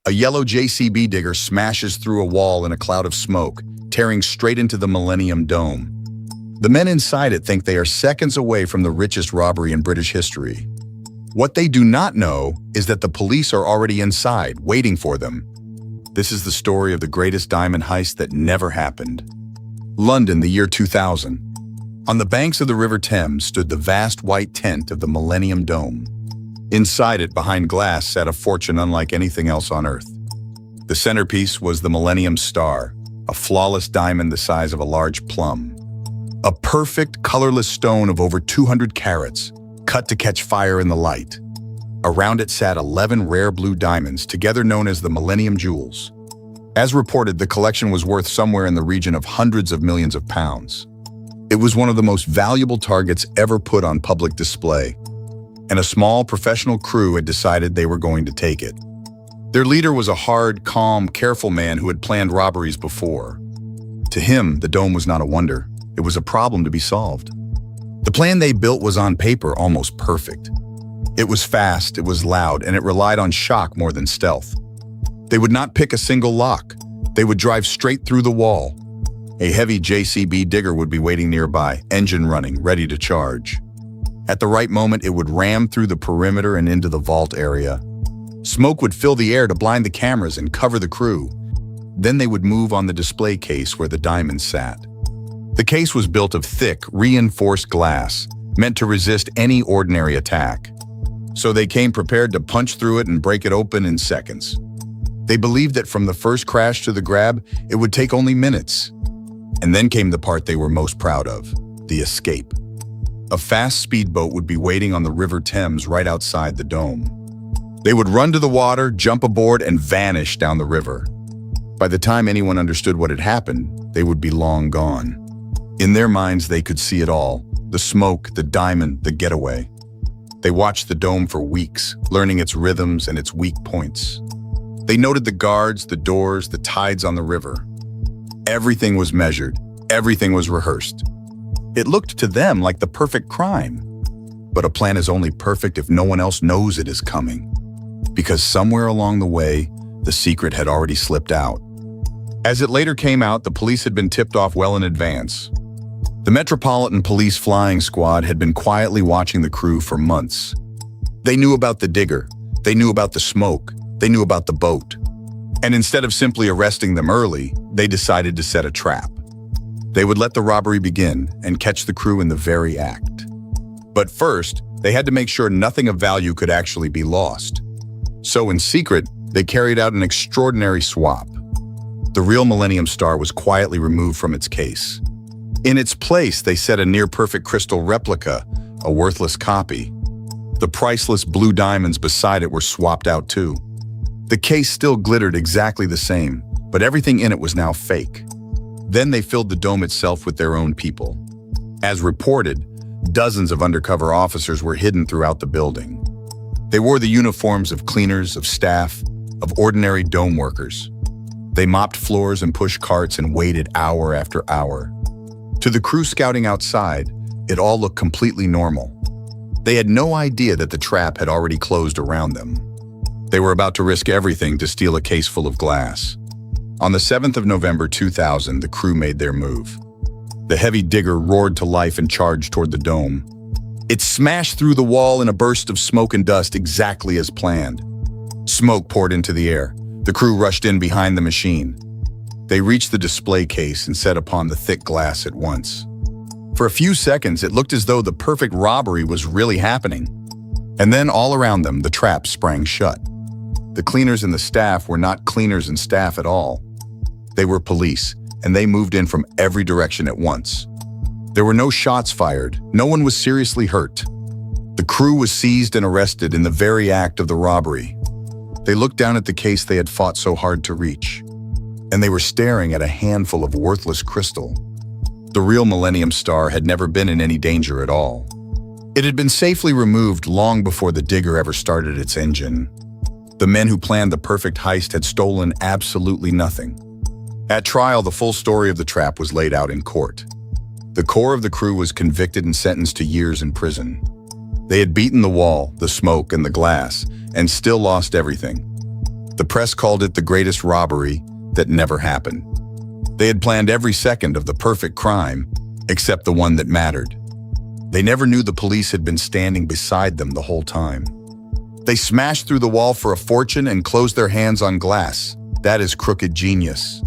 A yellow JCB digger smashes through a wall in a cloud of smoke, tearing straight into the Millennium Dome. The men inside it think they are seconds away from the richest robbery in British history. What they do not know is that the police are already inside, waiting for them. This is the story of the greatest diamond heist that never happened. London, the year 2000. On the banks of the River Thames stood the vast white tent of the Millennium Dome. Inside it, behind glass, sat a fortune unlike anything else on Earth. The centerpiece was the Millennium Star, a flawless diamond the size of a large plum. A perfect, colorless stone of over 200 carats, cut to catch fire in the light. Around it sat 11 rare blue diamonds, together known as the Millennium Jewels. As reported, the collection was worth somewhere in the region of hundreds of millions of pounds. It was one of the most valuable targets ever put on public display, and a small professional crew had decided they were going to take it. Their leader was a hard, calm, careful man who had planned robberies before. To him, the dome was not a wonder. It was a problem to be solved. The plan they built was on paper almost perfect. It was fast, it was loud, and it relied on shock more than stealth. They would not pick a single lock. They would drive straight through the wall. A heavy JCB digger would be waiting nearby, engine running, ready to charge. At the right moment, it would ram through the perimeter and into the vault area. Smoke would fill the air to blind the cameras and cover the crew. Then they would move on the display case where the diamonds sat. The case was built of thick, reinforced glass, meant to resist any ordinary attack. So they came prepared to punch through it and break it open in seconds. They believed that from the first crash to the grab, it would take only minutes. And then came the part they were most proud of, the escape. A fast speedboat would be waiting on the River Thames right outside the dome. They would run to the water, jump aboard, and vanish down the river. By the time anyone understood what had happened, they would be long gone. In their minds, they could see it all: the smoke, the diamond, the getaway. They watched the dome for weeks, learning its rhythms and its weak points. They noted the guards, the doors, the tides on the river. Everything was measured, everything was rehearsed. It looked to them like the perfect crime. But a plan is only perfect if no one else knows it is coming. Because somewhere along the way, the secret had already slipped out. As it later came out, the police had been tipped off well in advance. The Metropolitan Police Flying Squad had been quietly watching the crew for months. They knew about the digger, they knew about the smoke, they knew about the boat. And instead of simply arresting them early, they decided to set a trap. They would let the robbery begin and catch the crew in the very act. But first, they had to make sure nothing of value could actually be lost. So in secret, they carried out an extraordinary swap. The real Millennium Star was quietly removed from its case. In its place, they set a near-perfect crystal replica, a worthless copy. The priceless blue diamonds beside it were swapped out too. The case still glittered exactly the same, but everything in it was now fake. Then they filled the dome itself with their own people. As reported, dozens of undercover officers were hidden throughout the building. They wore the uniforms of cleaners, of staff, of ordinary dome workers. They mopped floors and pushed carts and waited hour after hour. To the crew scouting outside, it all looked completely normal. They had no idea that the trap had already closed around them. They were about to risk everything to steal a case full of glass. On the 7th of November 2000, the crew made their move. The heavy digger roared to life and charged toward the dome. It smashed through the wall in a burst of smoke and dust exactly as planned. Smoke poured into the air. The crew rushed in behind the machine. They reached the display case and set upon the thick glass at once. For a few seconds, it looked as though the perfect robbery was really happening. And then all around them, the trap sprang shut. The cleaners and the staff were not cleaners and staff at all. They were police, and they moved in from every direction at once. There were no shots fired. No one was seriously hurt. The crew was seized and arrested in the very act of the robbery. They looked down at the case they had fought so hard to reach, and they were staring at a handful of worthless crystal. The real Millennium Star had never been in any danger at all. It had been safely removed long before the digger ever started its engine. The men who planned the perfect heist had stolen absolutely nothing. At trial, the full story of the trap was laid out in court. The core of the crew was convicted and sentenced to years in prison. They had beaten the wall, the smoke, and the glass, and still lost everything. The press called it the greatest robbery that never happened. They had planned every second of the perfect crime, except the one that mattered. They never knew the police had been standing beside them the whole time. They smashed through the wall for a fortune and closed their hands on glass. That is crooked genius.